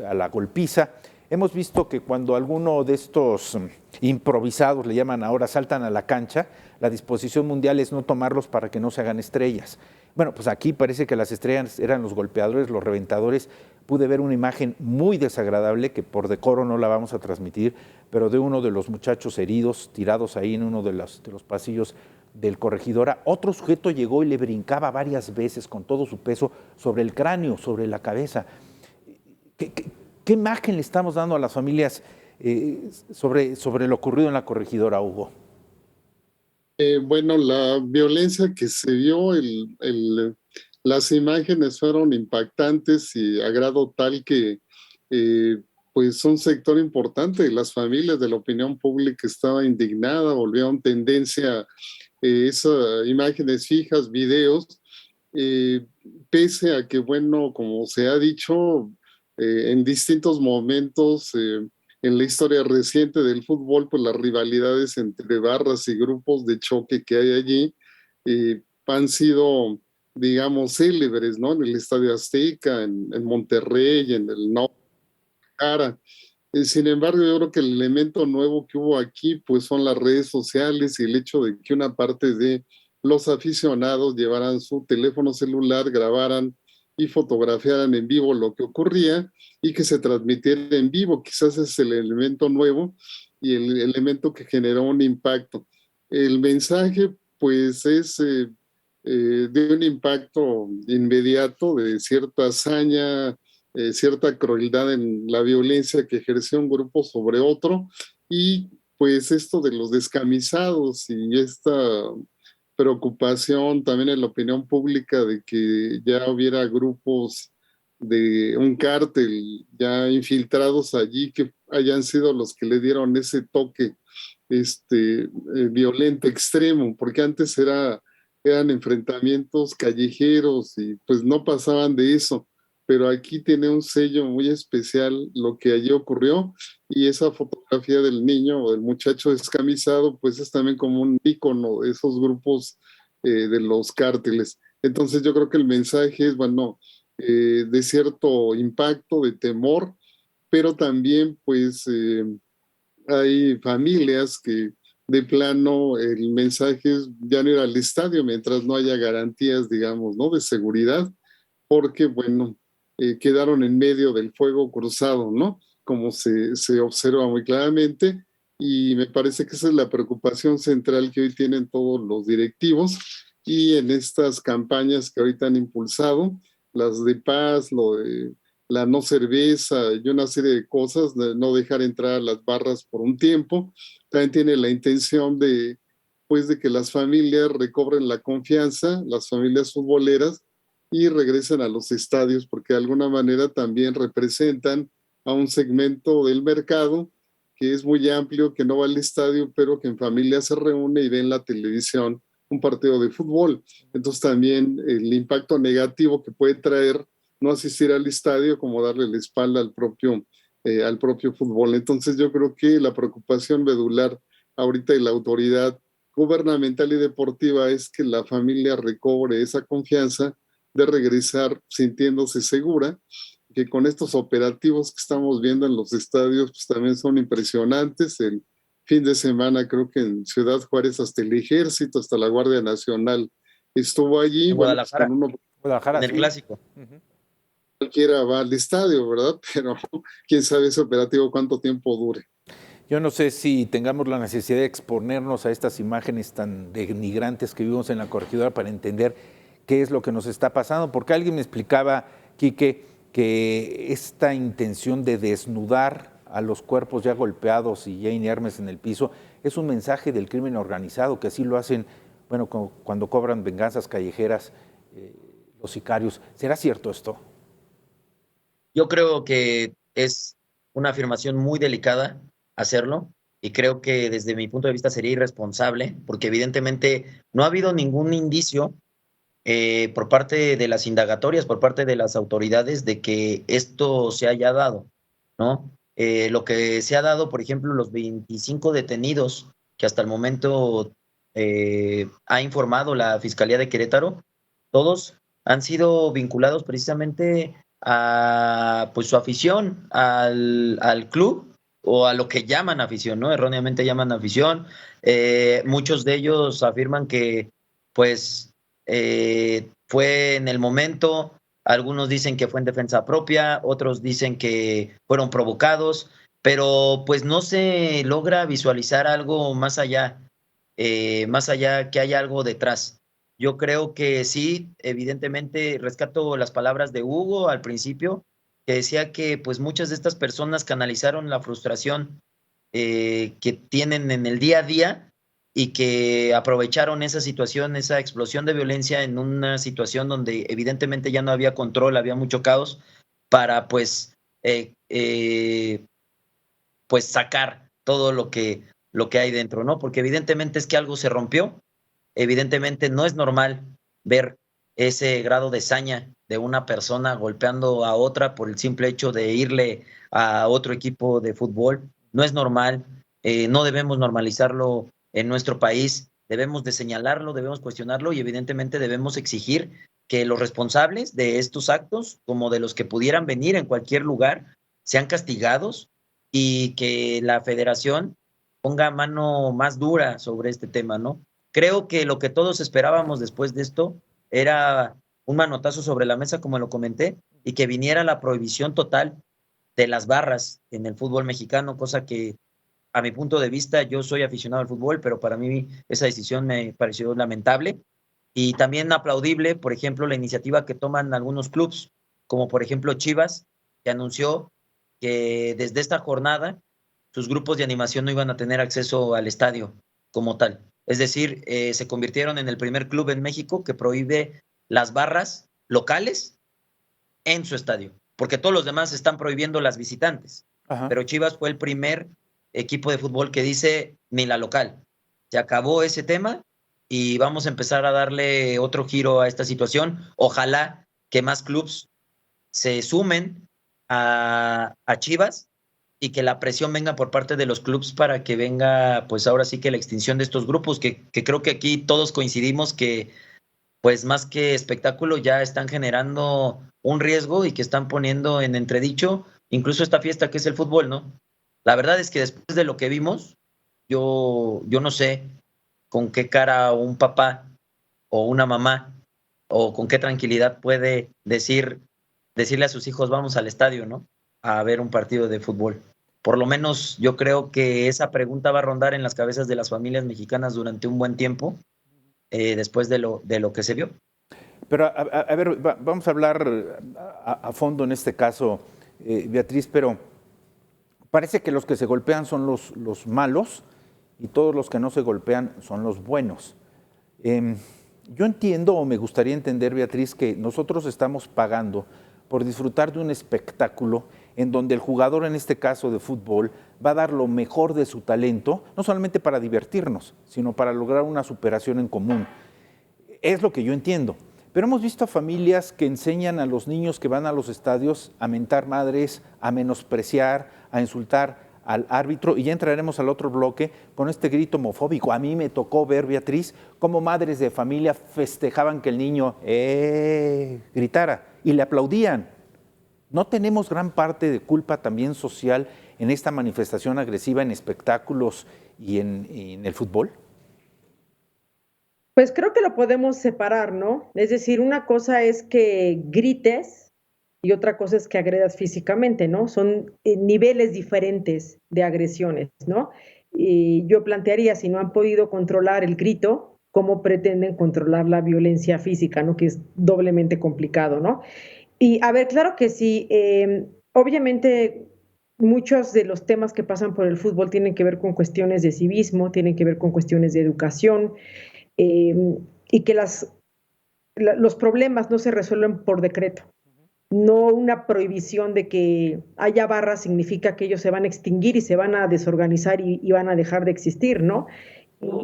a la golpiza. Hemos visto que cuando alguno de estos improvisados, le llaman ahora, saltan a la cancha, la disposición mundial es no tomarlos para que no se hagan estrellas. Bueno, pues aquí parece que las estrellas eran los golpeadores, los reventadores. Pude ver una imagen muy desagradable, que por decoro no la vamos a transmitir, pero de uno de los muchachos heridos, tirados ahí en uno de los pasillos del Corregidora. Otro sujeto llegó y le brincaba varias veces con todo su peso sobre el cráneo, sobre la cabeza. ¿Qué imagen le estamos dando a las familias sobre lo ocurrido en la Corregidora, Hugo? Bueno, la violencia que se vio, las imágenes fueron impactantes y a grado tal que pues un sector importante de las familias, de la opinión pública, estaba indignada, volvieron tendencia esas imágenes fijas, videos, pese a que, bueno, como se ha dicho en distintos momentos en la historia reciente del fútbol, pues las rivalidades entre barras y grupos de choque que hay allí han sido, digamos, célebres, ¿no? En el Estadio Azteca, en Monterrey, en el Cara. Sin embargo, yo creo que el elemento nuevo que hubo aquí, pues son las redes sociales y el hecho de que una parte de los aficionados llevaran su teléfono celular, grabaran y fotografiaran en vivo lo que ocurría y que se transmitiera en vivo. Quizás es el elemento nuevo y el elemento que generó un impacto. El mensaje, pues, es de un impacto inmediato, de cierta hazaña, cierta crueldad en la violencia que ejerció un grupo sobre otro, y pues esto de los descamisados y esta preocupación también en la opinión pública de que ya hubiera grupos de un cártel ya infiltrados allí, que hayan sido los que le dieron ese toque violento extremo, porque antes eran enfrentamientos callejeros y pues no pasaban de eso, pero aquí tiene un sello muy especial lo que allí ocurrió, y esa fotografía del niño o del muchacho descamisado pues es también como un ícono de esos grupos de los cárteles. Entonces yo creo que el mensaje es, bueno, de cierto impacto, de temor, pero también pues hay familias que de plano el mensaje es ya no ir al estadio mientras no haya garantías, digamos, ¿no?, de seguridad, porque, bueno, quedaron en medio del fuego cruzado, ¿no?, como se observa muy claramente, y me parece que esa es la preocupación central que hoy tienen todos los directivos, y en estas campañas que ahorita han impulsado, las de paz, lo de la no cerveza y una serie de cosas, de no dejar entrar a las barras por un tiempo, también tiene la intención de, pues, de que las familias recobren la confianza, las familias futboleras, y regresen a los estadios, porque de alguna manera también representan a un segmento del mercado que es muy amplio, que no va al estadio, pero que en familia se reúne y ve en la televisión un partido de fútbol. Entonces también el impacto negativo que puede traer no asistir al estadio, como darle la espalda al propio fútbol. Entonces yo creo que la preocupación medular ahorita de la autoridad gubernamental y deportiva es que la familia recobre esa confianza de regresar sintiéndose segura, que con estos operativos que estamos viendo en los estadios pues también son impresionantes. El fin de semana creo que en Ciudad Juárez hasta el Ejército, hasta la Guardia Nacional estuvo allí. En Guadalajara, Guadalajara, en el clásico. Cualquiera va al estadio, ¿verdad? Pero quién sabe ese operativo cuánto tiempo dure. Yo no sé si tengamos la necesidad de exponernos a estas imágenes tan denigrantes que vimos en la Corregidora para entender qué es lo que nos está pasando, porque alguien me explicaba, Quique, que esta intención de desnudar a los cuerpos ya golpeados y ya inermes en el piso es un mensaje del crimen organizado, que así lo hacen, bueno, cuando cobran venganzas callejeras los sicarios. ¿Será cierto esto? Yo creo que es una afirmación muy delicada hacerlo, y creo que desde mi punto de vista sería irresponsable, porque evidentemente no ha habido ningún indicio por parte de las indagatorias, por parte de las autoridades, de que esto se haya dado, ¿no? lo que se ha dado, por ejemplo, los 25 detenidos que hasta el momento ha informado la Fiscalía de Querétaro, todos han sido vinculados precisamente a pues su afición al club o a lo que llaman afición, ¿no? Erróneamente llaman afición. Muchos de ellos afirman que pues fue en el momento, algunos dicen que fue en defensa propia, otros dicen que fueron provocados, pero pues no se logra visualizar algo más allá que haya algo detrás. Yo creo que sí, evidentemente rescato las palabras de Hugo al principio, que decía que pues muchas de estas personas canalizaron la frustración que tienen en el día a día y que aprovecharon esa situación, esa explosión de violencia en una situación donde evidentemente ya no había control, había mucho caos, para pues sacar todo lo que hay dentro, ¿no? Porque evidentemente es que algo se rompió, evidentemente no es normal ver ese grado de saña de una persona golpeando a otra por el simple hecho de irle a otro equipo de fútbol, no es normal, no debemos normalizarlo en nuestro país, debemos de señalarlo, debemos cuestionarlo y evidentemente debemos exigir que los responsables de estos actos, como de los que pudieran venir en cualquier lugar, sean castigados y que la federación ponga mano más dura sobre este tema, ¿no? Creo que lo que todos esperábamos después de esto era un manotazo sobre la mesa, como lo comenté, y que viniera la prohibición total de las barras en el fútbol mexicano, cosa que a mi punto de vista, yo soy aficionado al fútbol, pero para mí esa decisión me pareció lamentable y también aplaudible, por ejemplo, la iniciativa que toman algunos clubes, como por ejemplo Chivas, que anunció que desde esta jornada sus grupos de animación no iban a tener acceso al estadio como tal. Es decir, se convirtieron en el primer club en México que prohíbe las barras locales en su estadio, porque todos los demás están prohibiendo las visitantes. Ajá. Pero Chivas fue el primer equipo de fútbol que dice ni la local. Se acabó ese tema y vamos a empezar a darle otro giro a esta situación. Ojalá que más clubs se sumen a Chivas y que la presión venga por parte de los clubes para que venga, pues ahora sí que la extinción de estos grupos, que creo que aquí todos coincidimos que, pues más que espectáculo, ya están generando un riesgo y que están poniendo en entredicho incluso esta fiesta que es el fútbol, ¿no? La verdad es que después de lo que vimos, yo no sé con qué cara un papá o una mamá o con qué tranquilidad puede decirle a sus hijos vamos al estadio, ¿no? A ver un partido de fútbol. Por lo menos yo creo que esa pregunta va a rondar en las cabezas de las familias mexicanas durante un buen tiempo, después de lo que se vio. Pero a ver, vamos a hablar a fondo en este caso, Beatriz, pero parece que los que se golpean son los malos y todos los que no se golpean son los buenos. Yo entiendo, o me gustaría entender, Beatriz, que nosotros estamos pagando por disfrutar de un espectáculo en donde el jugador, en este caso de fútbol, va a dar lo mejor de su talento, no solamente para divertirnos, sino para lograr una superación en común. Es lo que yo entiendo. Pero hemos visto a familias que enseñan a los niños que van a los estadios a mentar madres, a menospreciar, a insultar al árbitro, y ya entraremos al otro bloque con este grito homofóbico. A mí me tocó ver, Beatriz, cómo madres de familia festejaban que el niño gritara y le aplaudían. ¿No tenemos gran parte de culpa también social en esta manifestación agresiva en espectáculos y en el fútbol? Pues creo que lo podemos separar, ¿no? Es decir, una cosa es que grites y otra cosa es que agredas físicamente, ¿no? Son niveles diferentes de agresiones, ¿no? Y yo plantearía, si no han podido controlar el grito, ¿cómo pretenden controlar la violencia física, ¿no? Que es doblemente complicado, ¿no? Y a ver, claro que sí, obviamente muchos de los temas que pasan por el fútbol tienen que ver con cuestiones de civismo, tienen que ver con cuestiones de educación, y que los problemas no se resuelven por decreto. No una prohibición de que haya barras significa que ellos se van a extinguir y se van a desorganizar y van a dejar de existir, ¿no?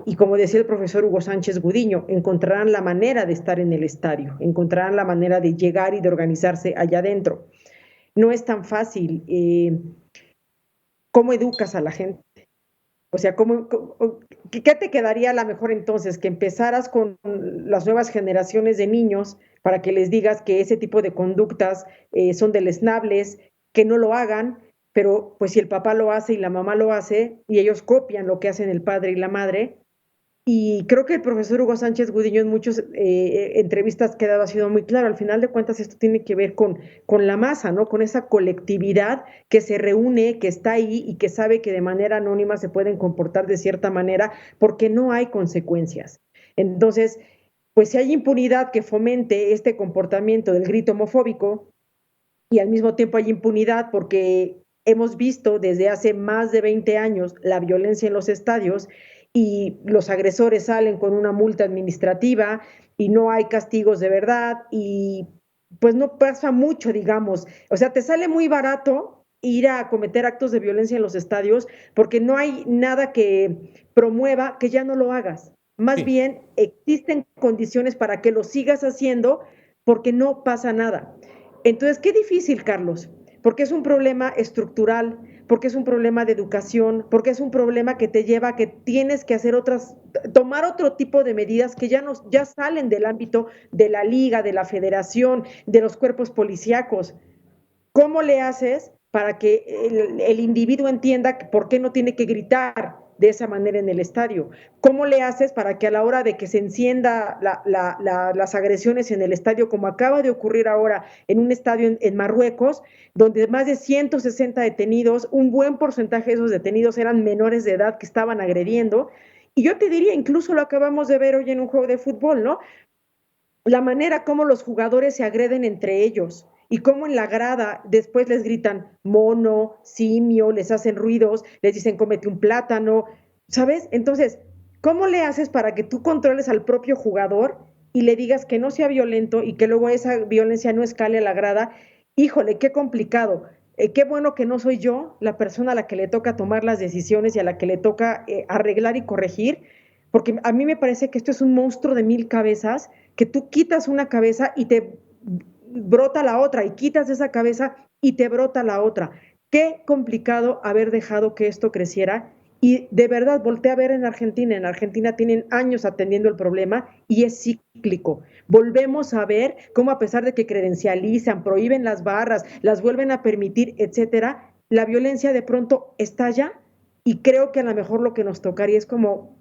Y como decía el profesor Hugo Sánchez Gudiño, encontrarán la manera de estar en el estadio, encontrarán la manera de llegar y de organizarse allá adentro. No es tan fácil. ¿cómo educas a la gente? O sea, ¿qué te quedaría a lo mejor entonces? Que empezaras con las nuevas generaciones de niños para que les digas que ese tipo de conductas son deleznables, que no lo hagan, pero pues si el papá lo hace y la mamá lo hace y ellos copian lo que hacen el padre y la madre, y creo que el profesor Hugo Sánchez Gudiño en muchas entrevistas que ha dado ha sido muy claro. Al final de cuentas, esto tiene que ver con la masa, ¿no? Con esa colectividad que se reúne, que está ahí y que sabe que de manera anónima se pueden comportar de cierta manera porque no hay consecuencias. Entonces, pues si hay impunidad que fomente este comportamiento del grito homofóbico y al mismo tiempo hay impunidad porque hemos visto desde hace más de 20 años la violencia en los estadios y los agresores salen con una multa administrativa y no hay castigos de verdad y pues no pasa mucho, digamos. O sea, te sale muy barato ir a cometer actos de violencia en los estadios porque no hay nada que promueva que ya no lo hagas. Más Sí. bien existen condiciones para que lo sigas haciendo porque no pasa nada. Entonces, qué difícil, Carlos, porque es un problema estructural, porque es un problema de educación, porque es un problema que te lleva a que tienes que hacer tomar otro tipo de medidas que ya salen del ámbito de la liga, de la federación, de los cuerpos policíacos. ¿Cómo le haces para que el individuo entienda por qué no tiene que gritar de esa manera en el estadio? ¿Cómo le haces para que a la hora de que se encienda las agresiones en el estadio, como acaba de ocurrir ahora en un estadio en Marruecos, donde más de 160 detenidos, un buen porcentaje de esos detenidos eran menores de edad que estaban agrediendo? Y yo te diría, incluso lo acabamos de ver hoy en un juego de fútbol, ¿no? La manera como los jugadores se agreden entre ellos y cómo en la grada después les gritan mono, simio, les hacen ruidos, les dicen cómete un plátano, ¿sabes? Entonces, ¿cómo le haces para que tú controles al propio jugador y le digas que no sea violento y que luego esa violencia no escale a la grada? Híjole, qué complicado. Qué bueno que no soy yo la persona a la que le toca tomar las decisiones y a la que le toca arreglar y corregir, porque a mí me parece que esto es un monstruo de 1000 cabezas, que tú quitas una cabeza y te brota la otra, y quitas esa cabeza y te brota la otra. Qué complicado haber dejado que esto creciera. Y de verdad, voltea a ver en Argentina. En Argentina tienen años atendiendo el problema y es cíclico. Volvemos a ver cómo, a pesar de que credencializan, prohíben las barras, las vuelven a permitir, etcétera, la violencia de pronto estalla. Y creo que a lo mejor lo que nos tocaría es como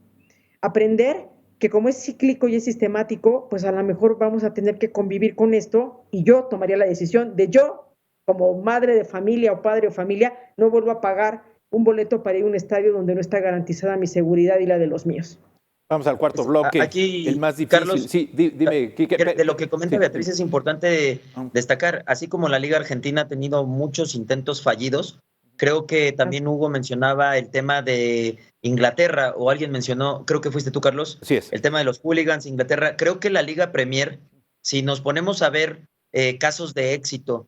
aprender que, como es cíclico y es sistemático, pues a lo mejor vamos a tener que convivir con esto, y yo tomaría la decisión de yo, como madre de familia o padre de familia, no vuelvo a pagar un boleto para ir a un estadio donde no está garantizada mi seguridad y la de los míos. Vamos al cuarto bloque, aquí, el más difícil. Carlos, sí, dime. De lo que comenta sí, Beatriz es importante destacar, así como la Liga Argentina ha tenido muchos intentos fallidos, creo que también Hugo mencionaba el tema de Inglaterra, o alguien mencionó, creo que fuiste tú, Carlos, sí es. el tema de los hooligans, Inglaterra. Creo que la Liga Premier, si nos ponemos a ver casos de éxito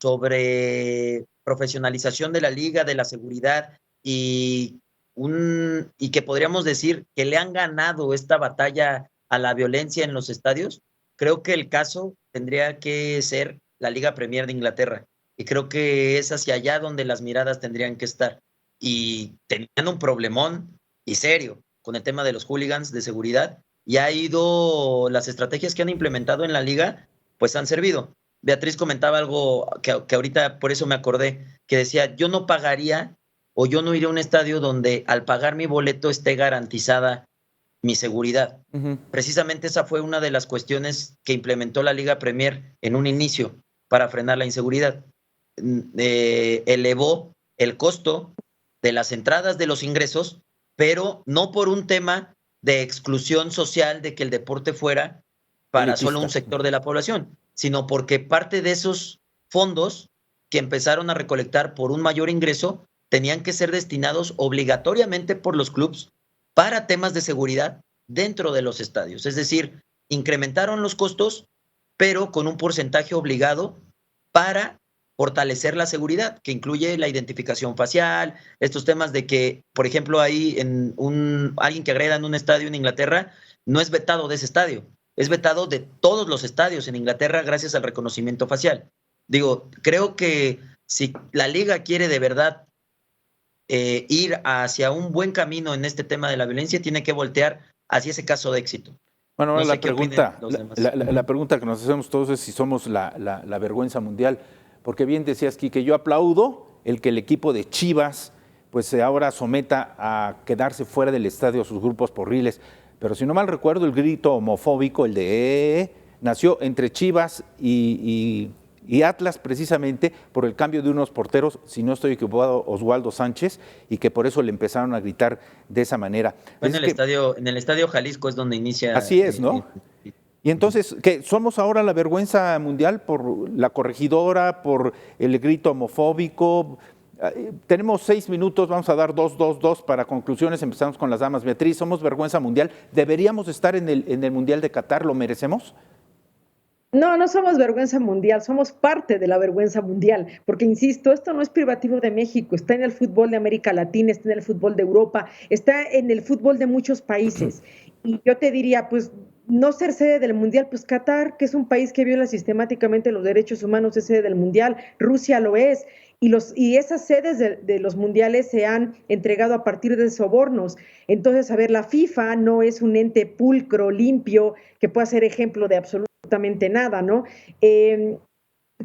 sobre profesionalización de la liga, de la seguridad y que podríamos decir que le han ganado esta batalla a la violencia en los estadios, creo que el caso tendría que ser la Liga Premier de Inglaterra. Y creo que es hacia allá donde las miradas tendrían que estar. Y tenían un problemón y serio con el tema de los hooligans de seguridad, y las estrategias que han implementado en la liga, pues han servido. Beatriz comentaba algo que ahorita por eso me acordé, que decía, yo no pagaría o yo no iré a un estadio donde al pagar mi boleto esté garantizada mi seguridad. Precisamente esa fue una de las cuestiones que implementó la Liga Premier en un inicio para frenar la inseguridad. Elevó el costo de las entradas, de los ingresos, pero no por un tema de exclusión social, de que el deporte fuera para solo un sector de la población, sino porque parte de esos fondos que empezaron a recolectar por un mayor ingreso tenían que ser destinados obligatoriamente por los clubes para temas de seguridad dentro de los estadios. Es decir, incrementaron los costos, pero con un porcentaje obligado para fortalecer la seguridad, que incluye la identificación facial, estos temas de que, por ejemplo, ahí alguien que agreda en un estadio en Inglaterra no es vetado de ese estadio, es vetado de todos los estadios en Inglaterra gracias al reconocimiento facial. Digo, creo que si la liga quiere de verdad ir hacia un buen camino en este tema de la violencia, tiene que voltear hacia ese caso de éxito. Bueno, No la sé qué opinen pregunta, los demás. la pregunta que nos hacemos todos es si somos la vergüenza mundial, porque bien decías, Quique, yo aplaudo el que el equipo de Chivas pues ahora someta a quedarse fuera del estadio a sus grupos porriles, pero si no mal recuerdo, el grito homofóbico, el de nació entre Chivas y Atlas precisamente por el cambio de unos porteros, si no estoy equivocado, Oswaldo Sánchez, y que por eso le empezaron a gritar de esa manera. Fue en el estadio Jalisco es donde inicia. Así es, ¿no? Y entonces, ¿qué? ¿Somos ahora la vergüenza mundial por la corregidora, por el grito homofóbico? Tenemos 6 minutos, vamos a dar 2 para conclusiones. Empezamos con las damas. Beatriz, ¿somos vergüenza mundial? ¿Deberíamos estar en el Mundial de Qatar? ¿Lo merecemos? No, no somos vergüenza mundial, somos parte de la vergüenza mundial, porque insisto, esto no es privativo de México, está en el fútbol de América Latina, está en el fútbol de Europa, está en el fútbol de muchos países. Y yo te diría, pues, no ser sede del mundial, pues Qatar, que es un país que viola sistemáticamente los derechos humanos, es sede del mundial, Rusia lo es, y esas sedes de los mundiales se han entregado a partir de sobornos. Entonces, a ver, la FIFA no es un ente pulcro, limpio, que pueda ser ejemplo de absolutamente nada, ¿no?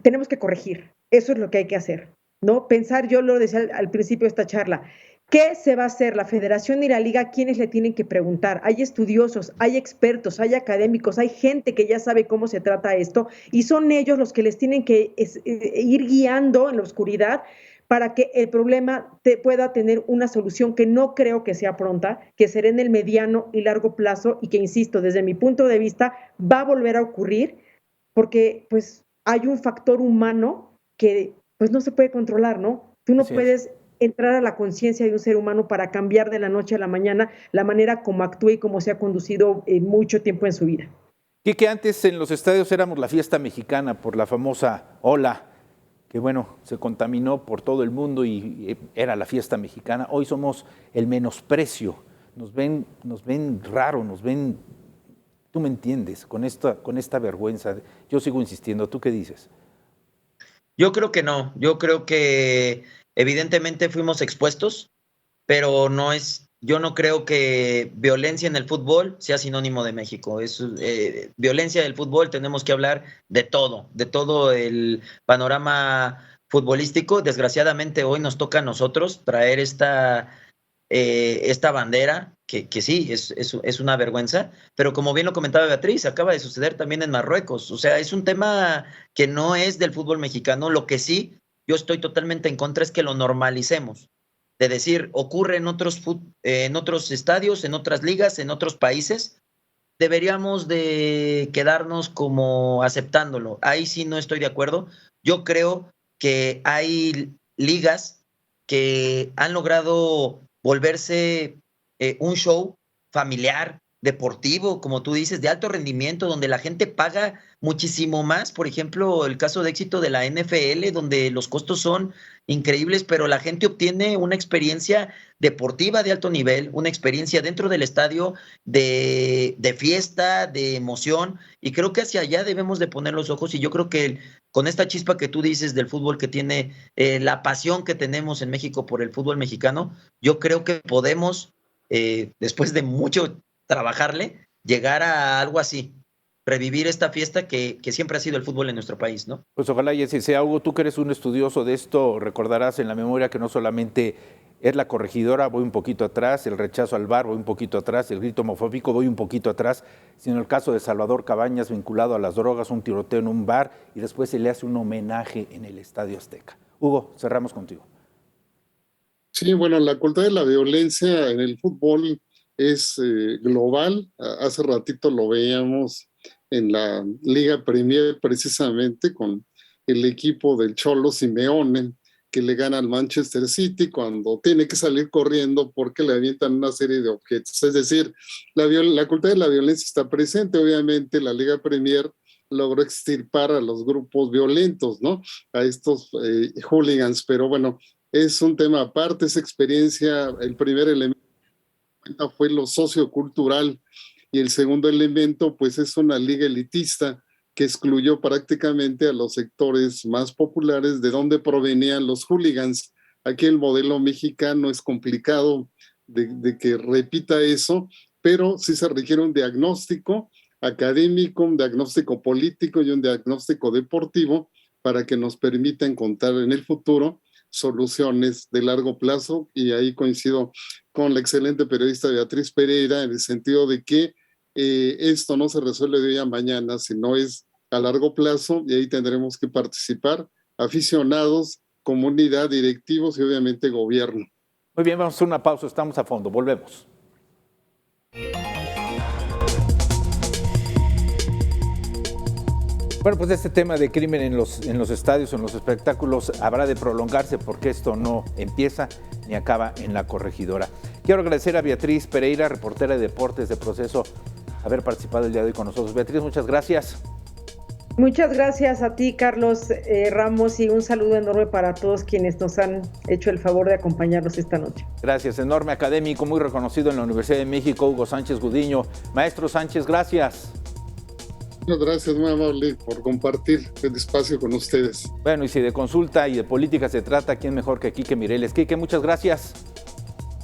Tenemos que corregir, eso es lo que hay que hacer, ¿no? Pensar, yo lo decía al principio de esta charla, ¿qué se va a hacer? La federación y la liga, ¿quiénes le tienen que preguntar? Hay estudiosos, hay expertos, hay académicos, hay gente que ya sabe cómo se trata esto y son ellos los que les tienen que ir guiando en la oscuridad para que el problema pueda tener una solución que no creo que sea pronta, que será en el mediano y largo plazo y que, insisto, desde mi punto de vista, va a volver a ocurrir porque pues hay un factor humano que pues no se puede controlar, ¿no? Tú no puedes entrar a la conciencia de un ser humano para cambiar de la noche a la mañana la manera como actúa y cómo se ha conducido mucho tiempo en su vida. Que antes en los estadios éramos la fiesta mexicana por la famosa ola, que bueno, se contaminó por todo el mundo y era la fiesta mexicana. Hoy somos el menosprecio, nos ven raro, nos ven, tú me entiendes, con esta vergüenza. Yo sigo insistiendo, ¿tú qué dices? Yo creo que no, yo creo que evidentemente fuimos expuestos, pero yo no creo que violencia en el fútbol sea sinónimo de México. Violencia del fútbol, tenemos que hablar de todo el panorama futbolístico. Desgraciadamente hoy nos toca a nosotros traer esta bandera, que sí, es una vergüenza, pero como bien lo comentaba Beatriz, acaba de suceder también en Marruecos. O sea, es un tema que no es del fútbol mexicano. Lo que sí, yo estoy totalmente en contra es que lo normalicemos. De decir, ocurre en otros estadios, en otras ligas, en otros países, deberíamos de quedarnos como aceptándolo. Ahí sí no estoy de acuerdo. Yo creo que hay ligas que han logrado volverse un show familiar, deportivo, como tú dices, de alto rendimiento, donde la gente paga muchísimo más. Por ejemplo, el caso de éxito de la NFL, donde los costos son increíbles, pero la gente obtiene una experiencia deportiva de alto nivel, una experiencia dentro del estadio de fiesta, de emoción, y creo que hacia allá debemos de poner los ojos. Y yo creo que con esta chispa que tú dices del fútbol, que tiene la pasión que tenemos en México por el fútbol mexicano, yo creo que podemos, después de mucho trabajarle, llegar a algo así, revivir esta fiesta que siempre ha sido el fútbol en nuestro país, ¿no? Pues ojalá y así sea. Hugo, tú que eres un estudioso de esto, recordarás en la memoria que no solamente es la corregidora, voy un poquito atrás, el rechazo al VAR, voy un poquito atrás, el grito homofóbico, voy un poquito atrás, sino el caso de Salvador Cabañas vinculado a las drogas, un tiroteo en un bar y después se le hace un homenaje en el Estadio Azteca. Hugo, cerramos contigo. Sí, bueno, la cultura de la violencia en el fútbol es global. Hace ratito lo veíamos en la Liga Premier precisamente con el equipo del Cholo Simeone, que le gana al Manchester City cuando tiene que salir corriendo porque le avientan una serie de objetos. Es decir, la cultura de la violencia está presente. Obviamente la Liga Premier logró extirpar a los grupos violentos, ¿no? A estos hooligans, pero bueno, es un tema aparte. Esa experiencia, el primer elemento fue lo sociocultural y el segundo elemento pues es una liga elitista que excluyó prácticamente a los sectores más populares de donde provenían los hooligans. Aquí el modelo mexicano es complicado de que repita eso, pero sí se requiere un diagnóstico académico, un diagnóstico político y un diagnóstico deportivo para que nos permita encontrar en el futuro soluciones de largo plazo, y ahí coincido con la excelente periodista Beatriz Pereira en el sentido de que esto no se resuelve de hoy a mañana, sino es a largo plazo, y ahí tendremos que participar aficionados, comunidad, directivos y obviamente gobierno. Muy bien, vamos a hacer una pausa, estamos a fondo, volvemos. Bueno, pues este tema de crimen en los estadios, en los espectáculos, habrá de prolongarse porque esto no empieza ni acaba en la corregidora. Quiero agradecer a Beatriz Pereira, reportera de deportes de Proceso, haber participado el día de hoy con nosotros. Beatriz, muchas gracias. Muchas gracias a ti, Carlos Ramos, y un saludo enorme para todos quienes nos han hecho el favor de acompañarnos esta noche. Gracias, enorme académico, muy reconocido en la Universidad de México, Hugo Sánchez Gudiño. Maestro Sánchez, gracias. Muchas gracias, muy amable, por compartir el espacio con ustedes. Bueno, y si de consulta y de política se trata, ¿quién mejor que Quique Mireles? Quique, muchas gracias.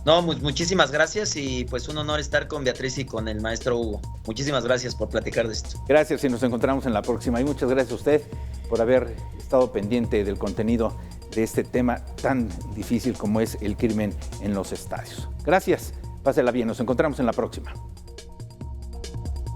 No, muchísimas gracias, y pues un honor estar con Beatriz y con el maestro Hugo. Muchísimas gracias por platicar de esto. Gracias, y nos encontramos en la próxima. Y muchas gracias a usted por haber estado pendiente del contenido de este tema tan difícil como es el crimen en los estadios. Gracias, pásela bien, nos encontramos en la próxima.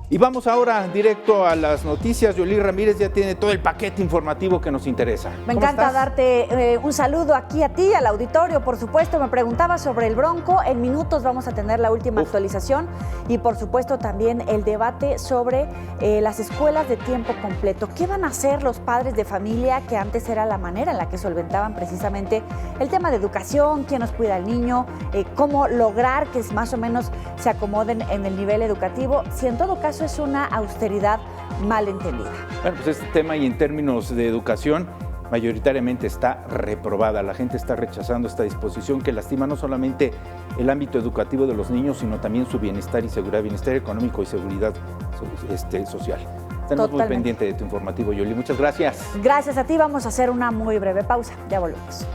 Y vamos ahora directo a las noticias. Yoli Ramírez ya tiene todo el paquete informativo que nos interesa. Me encanta darte un saludo aquí a ti, al auditorio, por supuesto. Me preguntaba sobre el Bronco. En minutos vamos a tener la última actualización y, por supuesto, también el debate sobre las escuelas de tiempo completo. ¿Qué van a hacer los padres de familia, que antes era la manera en la que solventaban precisamente el tema de educación, quién nos cuida al niño, cómo lograr que más o menos se acomoden en el nivel educativo? Si en todo caso es una austeridad mal entendida. Bueno, pues este tema, y en términos de educación, mayoritariamente está reprobada. La gente está rechazando esta disposición que lastima no solamente el ámbito educativo de los niños, sino también su bienestar y seguridad, bienestar económico y seguridad social. Estamos muy pendientes de tu informativo, Yoli. Muchas gracias. Gracias a ti. Vamos a hacer una muy breve pausa. Ya volvemos.